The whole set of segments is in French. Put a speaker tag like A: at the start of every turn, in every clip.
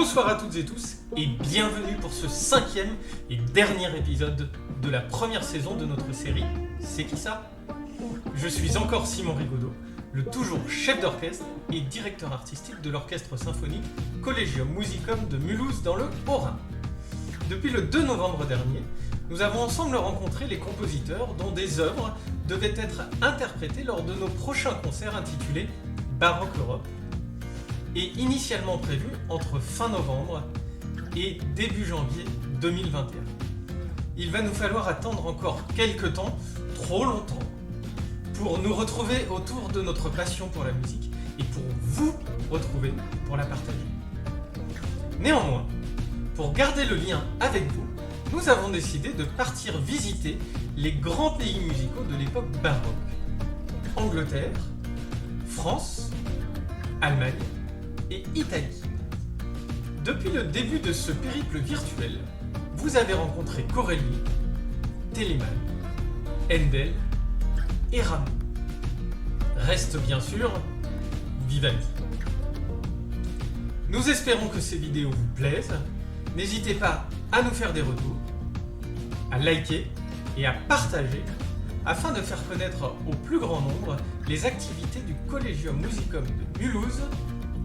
A: Bonsoir à toutes et tous et bienvenue pour ce 5e et dernier épisode de la première saison de notre série C'est qui ça ? Je suis encore Simon Rigaudot, le toujours chef d'orchestre et directeur artistique de l'orchestre symphonique Collegium Musicum de Mulhouse dans le Haut-Rhin. Depuis le 2 novembre dernier, nous avons ensemble rencontré les compositeurs dont des œuvres devaient être interprétées lors de nos prochains concerts intitulés Baroque Europe et initialement prévus entre fin novembre et début janvier 2021. Il va nous falloir attendre encore quelques temps, trop longtemps, pour nous retrouver autour de notre passion pour la musique et pour vous retrouver pour la partager. Néanmoins, pour garder le lien avec vous, nous avons décidé de partir visiter les grands pays musicaux de l'époque baroque. Angleterre, France, Allemagne et Italie. Depuis le début de ce périple virtuel, vous avez rencontré Corelli, Telemann, Handel et Rameau. Reste bien sûr Vivaldi. Nous espérons que ces vidéos vous plaisent. N'hésitez pas à nous faire des retours, à liker et à partager afin de faire connaître au plus grand nombre les activités du Collegium Musicum de Mulhouse,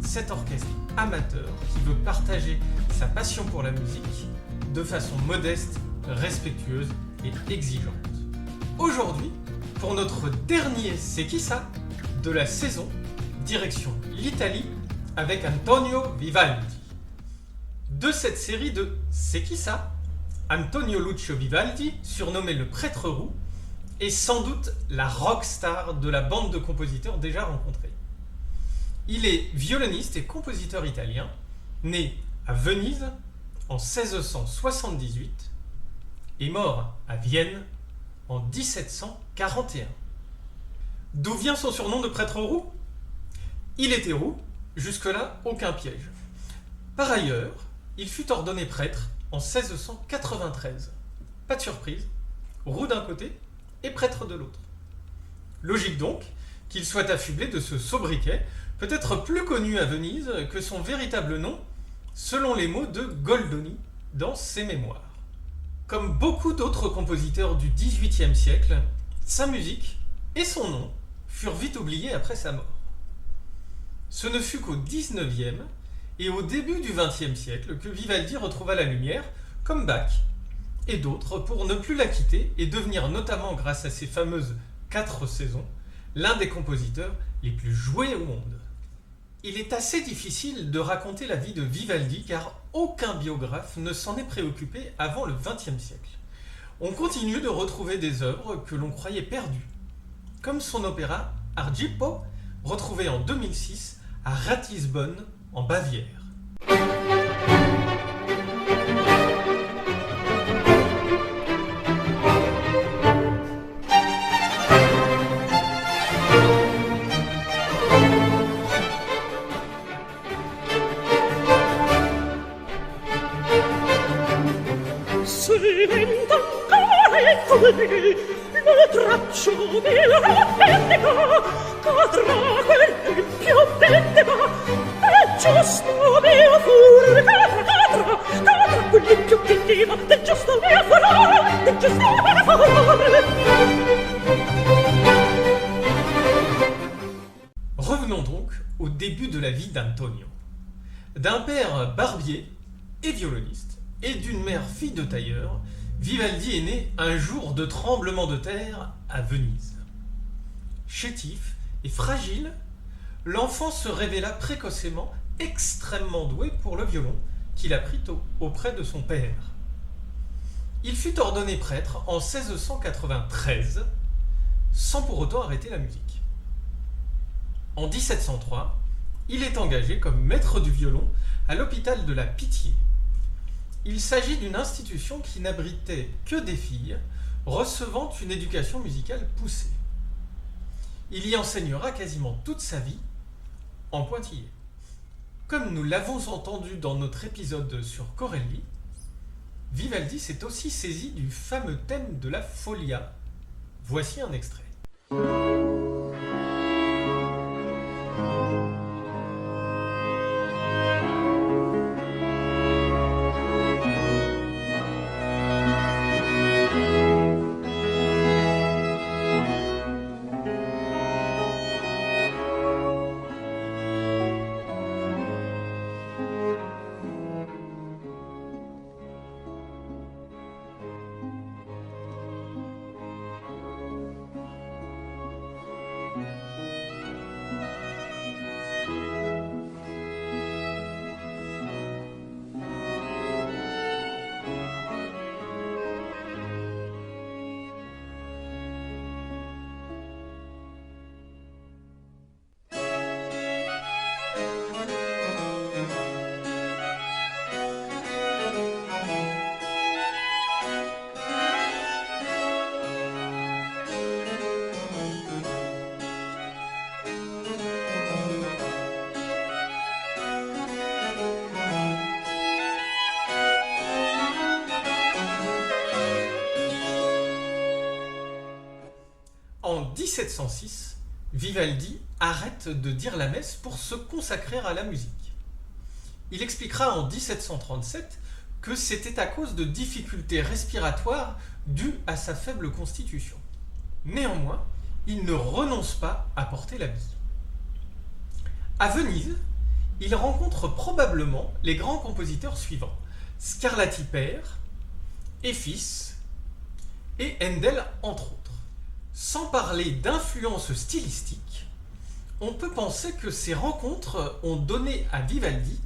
A: cet orchestre amateur qui veut partager sa passion pour la musique de façon modeste, respectueuse et exigeante. Aujourd'hui, pour notre dernier C'est qui ça de la saison, direction l'Italie avec Antonio Vivaldi. De cette série de C'est qui ça, Antonio Lucio Vivaldi, surnommé le prêtre roux, est sans doute la rockstar de la bande de compositeurs déjà rencontrés. Il est violoniste et compositeur italien, né à Venise en 1678 et mort à Vienne en 1741. D'où vient son surnom de prêtre roux ? Il était roux, jusque-là aucun piège. Par ailleurs, il fut ordonné prêtre en 1693. Pas de surprise, roux d'un côté et prêtre de l'autre. Logique donc qu'il soit affublé de ce sobriquet, peut-être plus connu à Venise que son véritable nom, selon les mots de Goldoni dans ses mémoires. Comme beaucoup d'autres compositeurs du XVIIIe siècle, sa musique et son nom furent vite oubliés après sa mort. Ce ne fut qu'au XIXe et au début du XXe siècle que Vivaldi retrouva la lumière, comme Bach et d'autres, pour ne plus la quitter et devenir, notamment grâce à ses fameuses 4 saisons, l'un des compositeurs les plus joués au monde. Il est assez difficile de raconter la vie de Vivaldi car aucun biographe ne s'en est préoccupé avant le XXe siècle. On continue de retrouver des œuvres que l'on croyait perdues, comme son opéra Argippo, retrouvé en 2006 à Ratisbonne, en Bavière.
B: Lo traccio della vendetta cadrà quel più vendetta è giusto mio fur cadrà quel più vendetta del giusto mio furore del giusto mio furore.
A: Revenons donc au début de la vie d'Antonio. D'un père barbier et violoniste et d'une mère fille de tailleur, Vivaldi est né un jour de tremblement de terre à Venise. Chétif et fragile, l'enfant se révéla précocement extrêmement doué pour le violon qu'il apprit auprès de son père. Il fut ordonné prêtre en 1693, sans pour autant arrêter la musique. En 1703, il est engagé comme maître du violon à l'hôpital de la Pitié. Il s'agit d'une institution qui n'abritait que des filles recevant une éducation musicale poussée. Il y enseignera quasiment toute sa vie en pointillé. Comme nous l'avons entendu dans notre épisode sur Corelli, Vivaldi s'est aussi saisi du fameux thème de la folia. Voici un extrait. En 1706, Vivaldi arrête de dire la messe pour se consacrer à la musique. Il expliquera en 1737 que c'était à cause de difficultés respiratoires dues à sa faible constitution. Néanmoins, il ne renonce pas à porter l'habit. À Venise, il rencontre probablement les grands compositeurs suivants: Scarlatti père, et fils, et Handel entre autres. Sans parler d'influence stylistique, on peut penser que ces rencontres ont donné à Vivaldi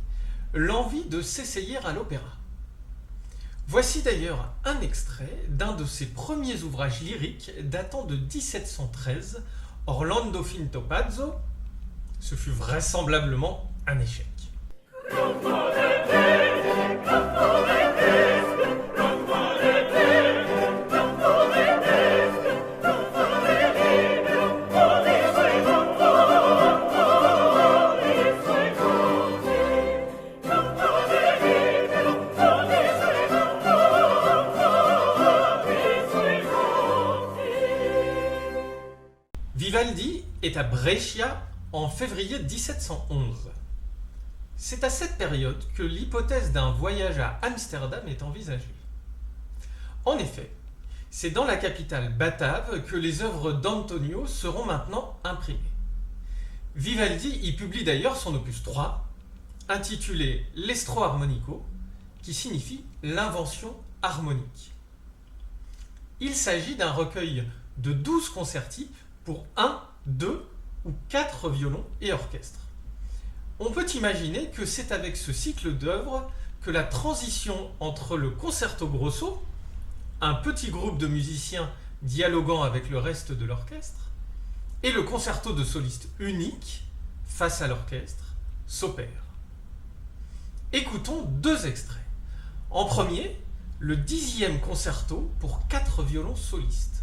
A: l'envie de s'essayer à l'opéra. Voici d'ailleurs un extrait d'un de ses premiers ouvrages lyriques datant de 1713, Orlando Finto Pazzo. Ce fut vraisemblablement un échec. Vivaldi est à Brescia en février 1711. C'est à cette période que l'hypothèse d'un voyage à Amsterdam est envisagée. En effet, c'est dans la capitale batave que les œuvres d'Antonio seront maintenant imprimées. Vivaldi y publie d'ailleurs son opus 3, intitulé L'Estro Armonico, qui signifie l'invention harmonique. Il s'agit d'un recueil de 12 concerti pour 1, 2 ou 4 violons et orchestre. On peut imaginer que c'est avec ce cycle d'œuvres que la transition entre le concerto grosso, un petit groupe de musiciens dialoguant avec le reste de l'orchestre, et le concerto de soliste unique, face à l'orchestre, s'opère. Écoutons 2 extraits. En premier, le 10e concerto pour 4 violons solistes.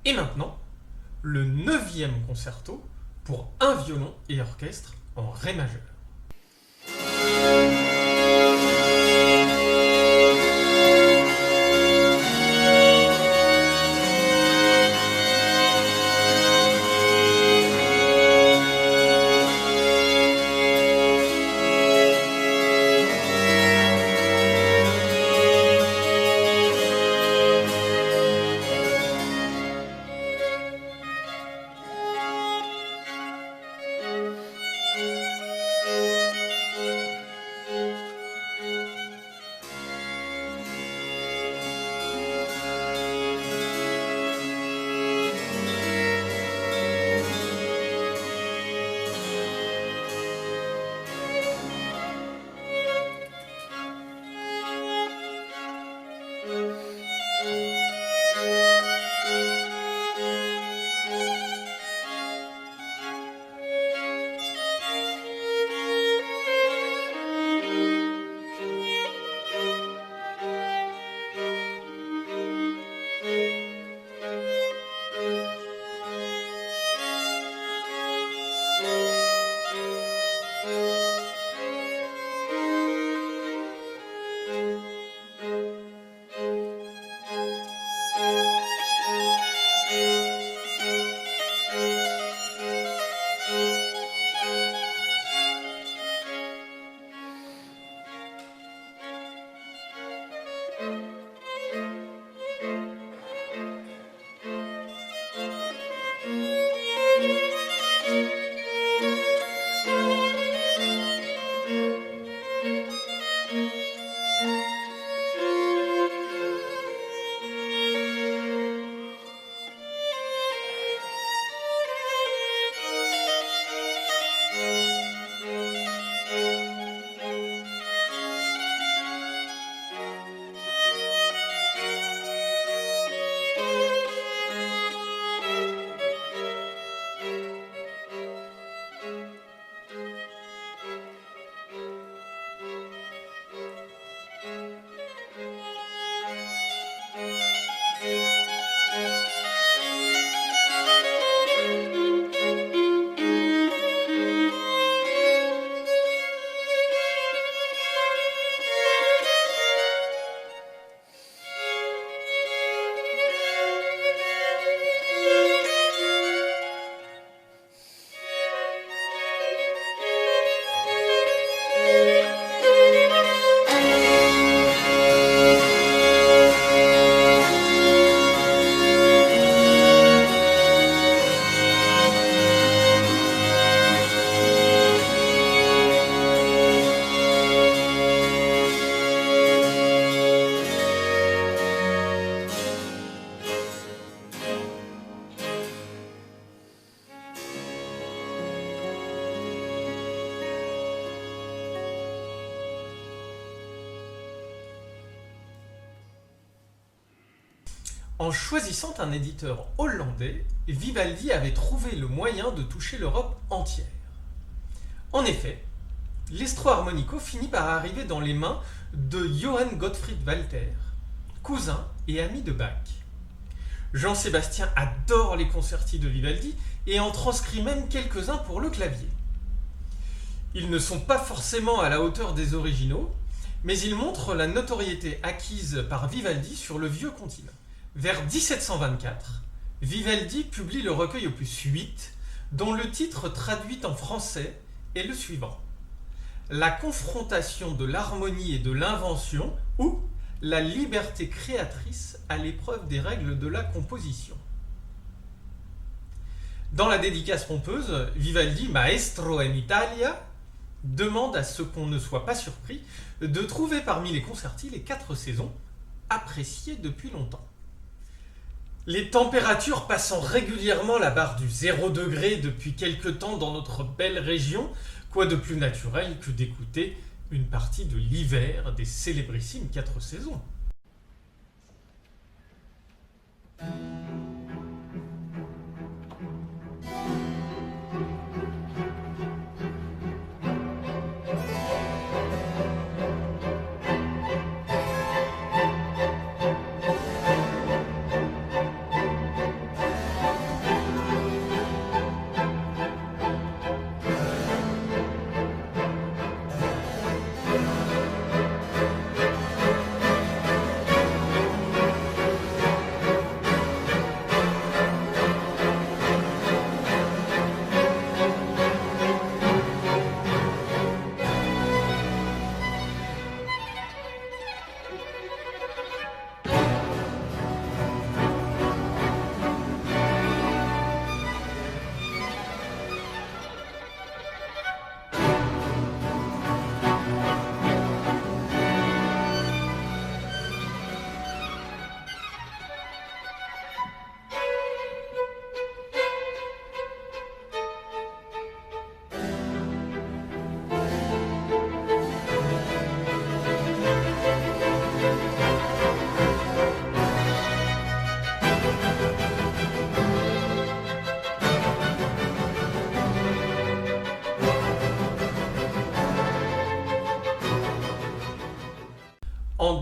A: Et maintenant, le 9e concerto pour un violon et orchestre en ré majeur. En choisissant un éditeur hollandais, Vivaldi avait trouvé le moyen de toucher l'Europe entière. En effet, l'Estro Harmonico finit par arriver dans les mains de Johann Gottfried Walther, cousin et ami de Bach. Jean-Sébastien adore les concerti de Vivaldi et en transcrit même quelques-uns pour le clavier. Ils ne sont pas forcément à la hauteur des originaux, mais ils montrent la notoriété acquise par Vivaldi sur le vieux continent. Vers 1724, Vivaldi publie le recueil opus 8, dont le titre traduit en français est le suivant: La confrontation de l'harmonie et de l'invention ou la liberté créatrice à l'épreuve des règles de la composition. Dans la dédicace pompeuse, Vivaldi, Maestro en Italia, demande à ce qu'on ne soit pas surpris de trouver parmi les concerti les 4 saisons, appréciées depuis longtemps. Les températures passant régulièrement la barre du 0 degré depuis quelque temps dans notre belle région, quoi de plus naturel que d'écouter une partie de l'hiver des célébrissimes 4 saisons.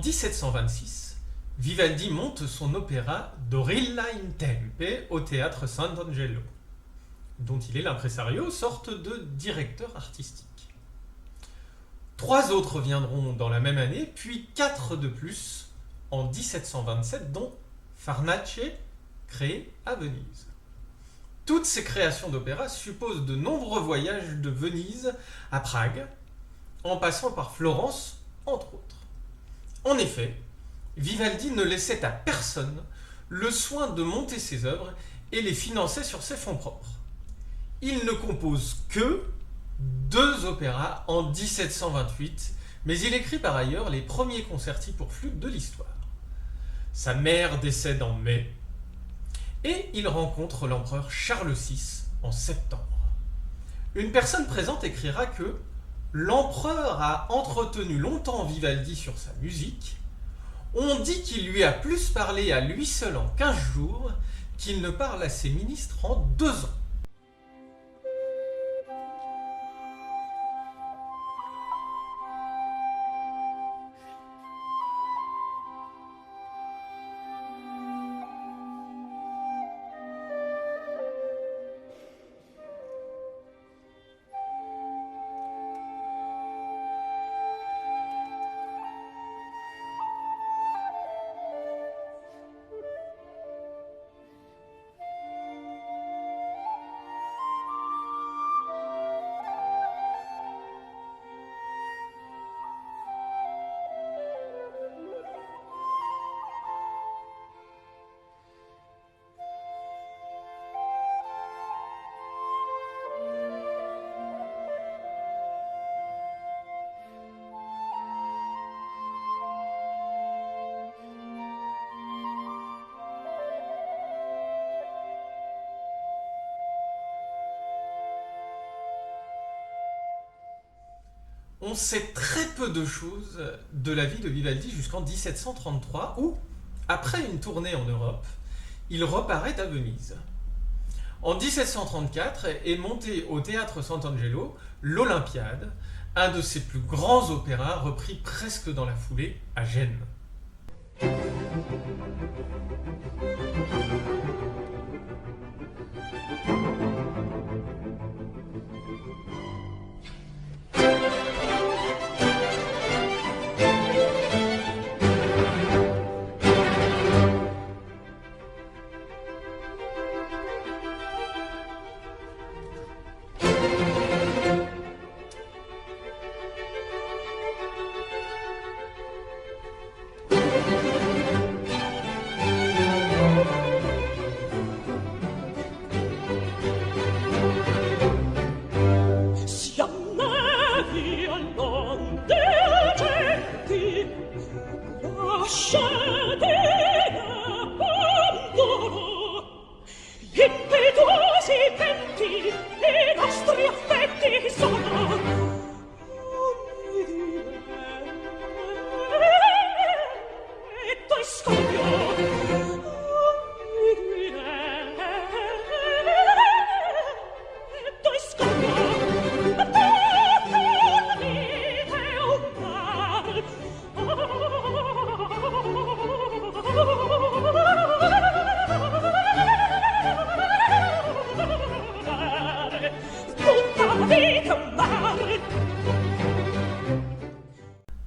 A: 1726, Vivaldi monte son opéra Dorilla in Tempe au théâtre Sant'Angelo, dont il est l'impresario, sorte de directeur artistique. 3 autres viendront dans la même année, puis 4 de plus en 1727, dont Farnace, créé à Venise. Toutes ces créations d'opéra supposent de nombreux voyages de Venise à Prague, en passant par Florence, entre autres. En effet, Vivaldi ne laissait à personne le soin de monter ses œuvres et les financer sur ses fonds propres. Il ne compose que 2 opéras en 1728, mais il écrit par ailleurs les premiers concerti pour flûte de l'histoire. Sa mère décède en mai, et il rencontre l'empereur Charles VI en septembre. Une personne présente écrira que l'empereur a entretenu longtemps Vivaldi sur sa musique. On dit qu'il lui a plus parlé à lui seul en 15 jours qu'il ne parle à ses ministres en 2 ans. On sait très peu de choses de la vie de Vivaldi jusqu'en 1733 où, après une tournée en Europe, il reparaît à Venise. En 1734 est monté au théâtre Sant'Angelo l'Olympiade, un de ses plus grands opéras repris presque dans la foulée à Gênes.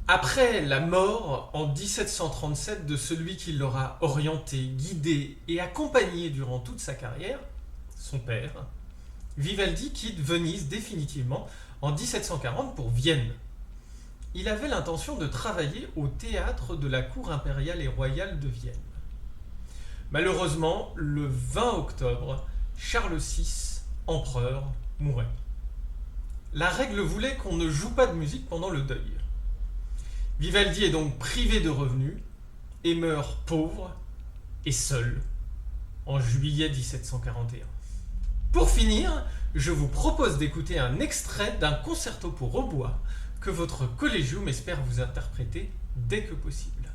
A: Après la mort en 1737 de celui qui l'aura orienté, guidé et accompagné durant toute sa carrière, son père, Vivaldi quitte Venise définitivement en 1740 pour Vienne. Il avait l'intention de travailler au théâtre de la cour impériale et royale de Vienne. Malheureusement, le 20 octobre, Charles VI, empereur, mourait. La règle voulait qu'on ne joue pas de musique pendant le deuil. Vivaldi est donc privé de revenus et meurt pauvre et seul en juillet 1741. Pour finir, je vous propose d'écouter un extrait d'un concerto pour hautbois que votre collégium espère vous interpréter dès que possible.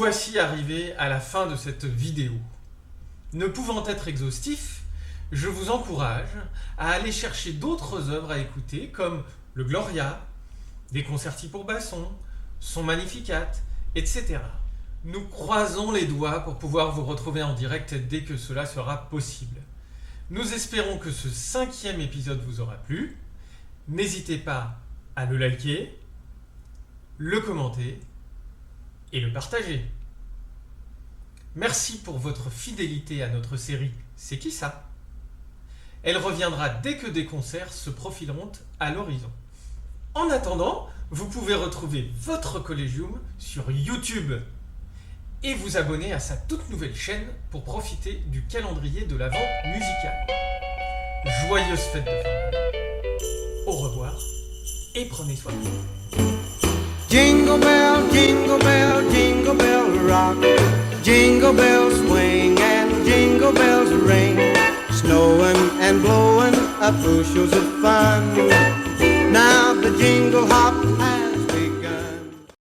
A: voici arrivés à la fin de cette vidéo. Ne pouvant être exhaustif, je vous encourage à aller chercher d'autres œuvres à écouter comme le Gloria, des concerti pour basson, son Magnificat, etc. Nous croisons les doigts pour pouvoir vous retrouver en direct dès que cela sera possible. Nous espérons que ce 5e épisode vous aura plu. N'hésitez pas à le liker, le commenter et le partager. Merci pour votre fidélité à notre série C'est qui ça ? Elle reviendra dès que des concerts se profileront à l'horizon. En attendant, vous pouvez retrouver votre Collegium sur YouTube et vous abonner à sa toute nouvelle chaîne pour profiter du calendrier de l'Avent musical. Joyeuse fête de fin d'année. Au revoir et prenez soin de vous.
C: Jingle bell, jingle bell, jingle bell rock. Jingle bells swing and jingle bells ring. Snowing and blowing up bushels of fun. Now the jingle hop